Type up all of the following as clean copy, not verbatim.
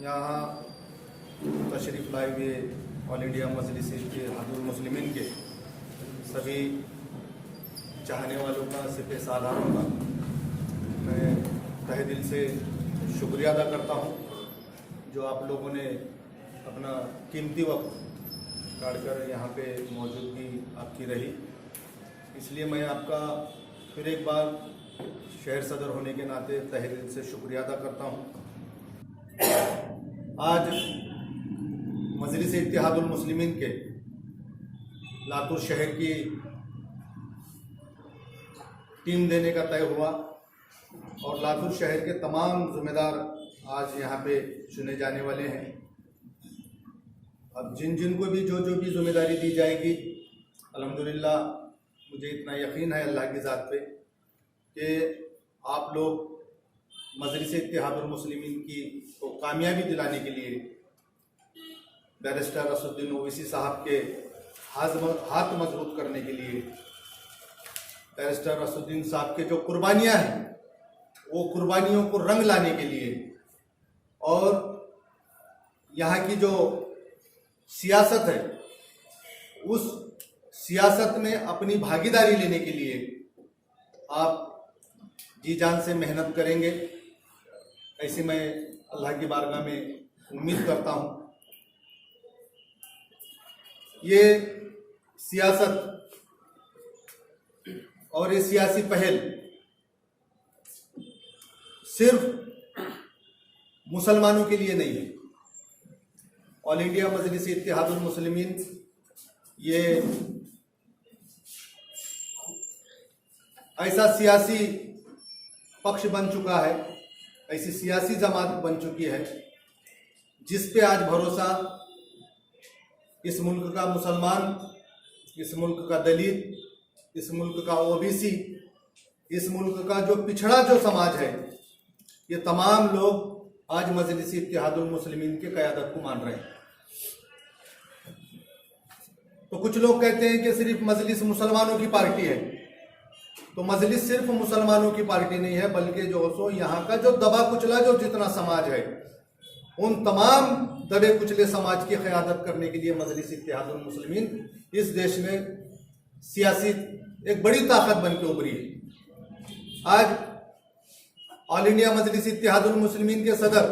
यहाँ तशरीफ़ लाए हुए ऑल इंडिया मजलिस इत्तेहादुल मुस्लिमीन के सभी चाहने वालों का सिपह सालारों का मैं तहे दिल से शुक्रिया अदा करता हूँ जो आप लोगों ने अपना कीमती वक्त काटकर यहाँ पे मौजूदगी आपकी रही। इसलिए मैं आपका फिर एक बार शहर सदर होने के नाते तहे दिल से शुक्रिया अदा करता हूँ। आज मजलिस इत्तेहादुल मुस्लिमीन के लातूर शहर की टीम देने का तय हुआ और लातूर शहर के तमाम जिम्मेदार आज यहाँ पे चुने जाने वाले हैं। अब जिन को भी जो भी जिम्मेदारी दी जाएगी, अल्हम्दुलिल्लाह मुझे इतना यकीन है अल्लाह की ज़ात पे कि आप लोग मजलिस इत्तेहादुल मुस्लिमीन की तो कामयाबी दिलाने के लिए बैरिस्टर असदुद्दीन ओवैसी साहब के हाथ मजबूत करने के लिए बैरिस्टर असदुद्दीन साहब के जो कुर्बानियाँ हैं वो कुर्बानियों को रंग लाने के लिए और यहाँ की जो सियासत है उस सियासत में अपनी भागीदारी लेने के लिए आप जी जान से मेहनत करेंगे, ऐसी मैं अल्लाह की बारगाह में उम्मीद करता हूँ। ये सियासत और ये सियासी पहल सिर्फ मुसलमानों के लिए नहीं है। ऑल इंडिया मजलिस इत्तेहादुल मुस्लिमीन ये ऐसा सियासी पक्ष बन चुका है, ऐसी सियासी जमात बन चुकी है जिस पे आज भरोसा इस मुल्क का मुसलमान, इस मुल्क का दलित, इस मुल्क का ओबीसी, इस मुल्क का जो पिछड़ा जो समाज है, ये तमाम लोग आज मजलिस इत्तेहादुल मुस्लिमीन के क़यादत को मान रहे हैं। तो कुछ लोग कहते हैं कि सिर्फ मजलिस मुसलमानों की पार्टी है, तो मजलिस सिर्फ मुसलमानों की पार्टी नहीं है बल्कि जो सो यहाँ का जो दबा कुचला जो जितना समाज है उन तमाम दबे कुचले समाज की क़यादत करने के लिए मजलिस इत्तेहादुल मुस्लिमीन इस देश में सियासी एक बड़ी ताकत बन के उभरी है। आज ऑल इंडिया मजलिस इत्तेहादुल मुस्लिमीन के सदर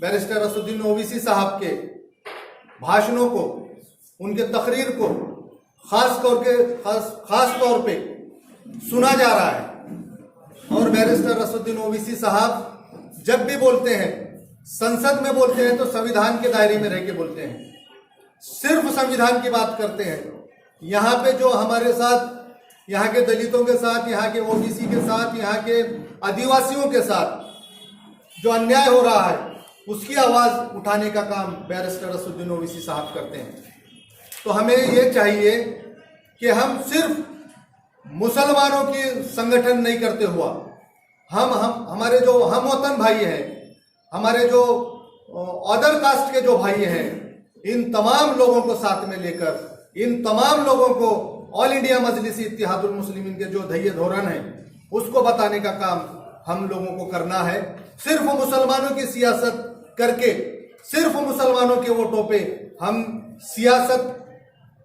बैरिस्टर असदुद्दीन ओवैसी साहब के भाषणों को, उनके तकरीर को खास तौर पे सुना जा रहा है और बैरिस्टर असदुद्दीन ओवैसी साहब जब भी बोलते हैं, संसद में बोलते हैं तो संविधान के दायरे में रह के बोलते हैं, सिर्फ संविधान की बात करते हैं। यहाँ पे जो हमारे साथ, यहाँ के दलितों के साथ, यहाँ के ओबीसी के साथ, यहाँ के आदिवासियों के साथ जो अन्याय हो रहा है उसकी आवाज़ उठाने का काम बैरिस्टर असदुद्दीन ओवैसी साहब करते हैं। तो हमें ये चाहिए कि हम सिर्फ मुसलमानों की संगठन नहीं करते हुआ हम हमारे जो हम वतन भाई हैं, हमारे जो अदर कास्ट के जो भाई हैं, इन तमाम लोगों को साथ में लेकर, इन तमाम लोगों को ऑल इंडिया मजलिस इत्तेहादुल मुस्लिमीन के जो ध्येय धोरण है उसको बताने का काम हम लोगों को करना है। सिर्फ मुसलमानों की सियासत करके, सिर्फ मुसलमानों के वोटों पे हम सियासत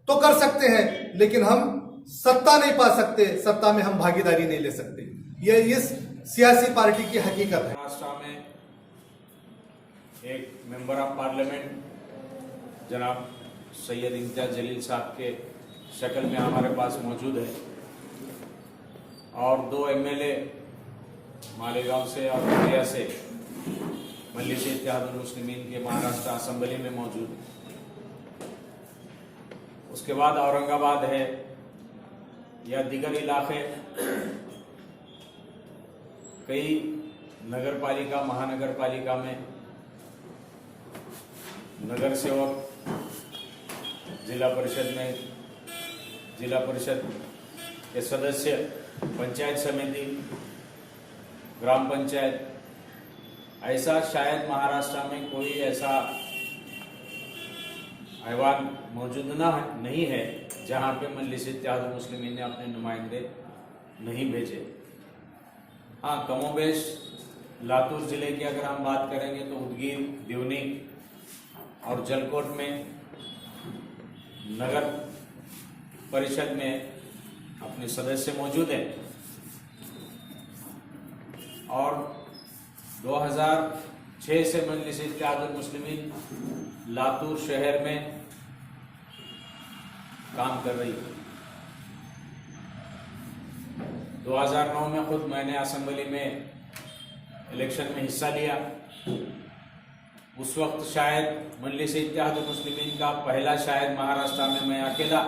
तो कर सकते हैं लेकिन हम सत्ता नहीं पा सकते, सत्ता में हम भागीदारी नहीं ले सकते। ये इस सियासी पार्टी की हकीकत है। महाराष्ट्र में एक मेंबर ऑफ पार्लियामेंट जनाब सैयद इम्तियाज जलील साहब के शक्ल में हमारे पास मौजूद है और 2 एमएलए मालेगांव से और बलिया से मजलिस इत्तेहादुल मुस्लिमीन के महाराष्ट्र असेंबली में मौजूद है। उसके बाद औरंगाबाद है या दीगर इलाके, कई नगर पालिका, महानगर पालिका में नगर सेवक, जिला परिषद में जिला परिषद के सदस्य, पंचायत समिति, ग्राम पंचायत, ऐसा शायद महाराष्ट्र में कोई ऐसा ऐवान मौजूद नहीं है जहाँ पे मजलिस इत्तेहादुल मुस्लिमीन ने अपने नुमाइंदे नहीं भेजे। हाँ, कमोबेश लातूर जिले की अगर हम बात करेंगे तो उदगीर, दिवनी और जलकोट में नगर परिषद में अपने सदस्य मौजूद हैं और 2006 से मजलिस इत्तेहादुल मुस्लिमीन लातूर शहर में काम कर रही है। 2009 में खुद मैंने असेंबली में इलेक्शन में हिस्सा लिया। उस वक्त शायद मजलिस इत्तेहादुल मुस्लिमीन का पहला शायद महाराष्ट्र में मैं अकेला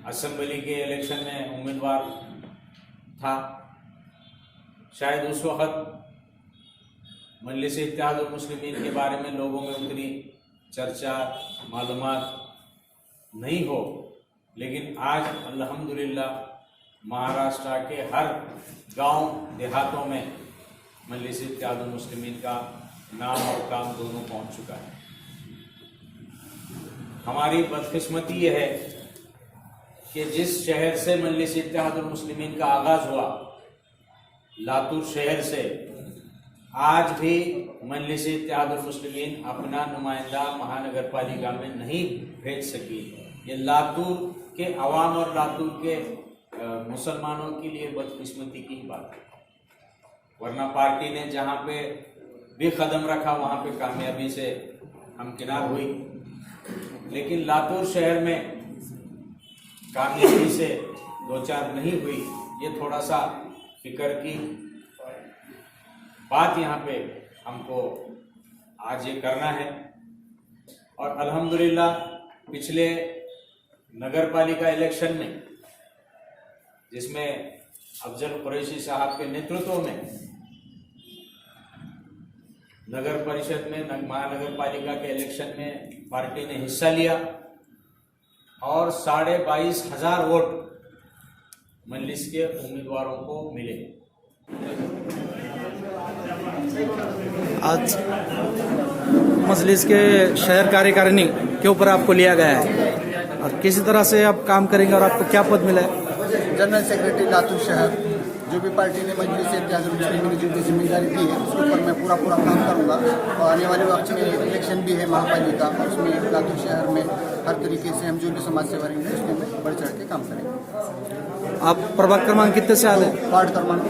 असेंबली के इलेक्शन में उम्मीदवार था। शायद उस वक्त मजलिस इत्तेहादुल मुस्लिमीन के बारे में लोगों में उतनी चर्चा मालूमात नहीं हो, लेकिन आज अल्हम्दुलिल्लाह महाराष्ट्र के हर गांव देहातों में मजलिस इत्तेहादुल मुस्लिमीन का नाम और काम दोनों पहुंच चुका है। हमारी बदकिस्मती यह है कि जिस शहर से मजलिस इत्तेहादुल मुस्लिमीन का आगाज हुआ, लातूर शहर से, आज भी मजलिस इत्तेहादुल मुस्लिमीन अपना नुमाइंदा महानगर पालिका में नहीं भेज सकी। ये लातूर के अवाम और लातूर के मुसलमानों के लिए बदकिस्मती की बात है, वरना पार्टी ने जहाँ पे भी कदम रखा वहाँ पे कामयाबी से हमकिनार हुई। लेकिन लातूर शहर में कामयाबी से दो चार नहीं हुई, ये थोड़ा सा फिक्र की बात यहाँ पे हमको आज ये करना है। और अल्हम्दुलिल्लाह पिछले नगर पालिका इलेक्शन में, जिसमें अफजल कुरैशी साहब के नेतृत्व में नगर परिषद में महानगर पालिका के इलेक्शन में पार्टी ने हिस्सा लिया और 22,500 वोट मजलिस के उम्मीदवारों को मिले। आज मजलिस के शहर कार्यकारिणी के ऊपर आपको लिया गया है और किसी तरह से आप काम करेंगे और आपको क्या पद मिला है? जनरल सेक्रेटरी लातूर शहर। जो भी पार्टी ने मजलिस इत्तेहादुल मुस्लिमीन की जो भी जिम्मेदारी दी है उसके ऊपर मैं पूरा काम करूंगा और आने वाले वक्त में इलेक्शन भी है महापालिका और उसमें लातूर शहर में हर तरीके से हम जो भी समाज सेवा रहेंगे उसमें बढ़ चढ़ के काम करेंगे। आप प्रभाग क्रमांक कितने से आए? वार्ड क्रमांक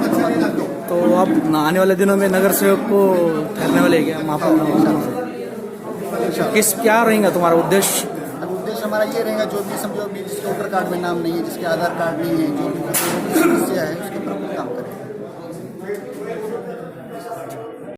2। तो आप आने वाले दिनों में नगर सेवक को ठहरने वाले हैं क्या? किस क्या रहेगा तुम्हारा उद्देश्य? उद्देश्य हमारा ये रहेगा, जो भी समझो जिसके वोटर कार्ड में नाम नहीं है, जिसके आधार कार्ड नहीं है, जो भी समस्या है उसके ऊपर काम करें।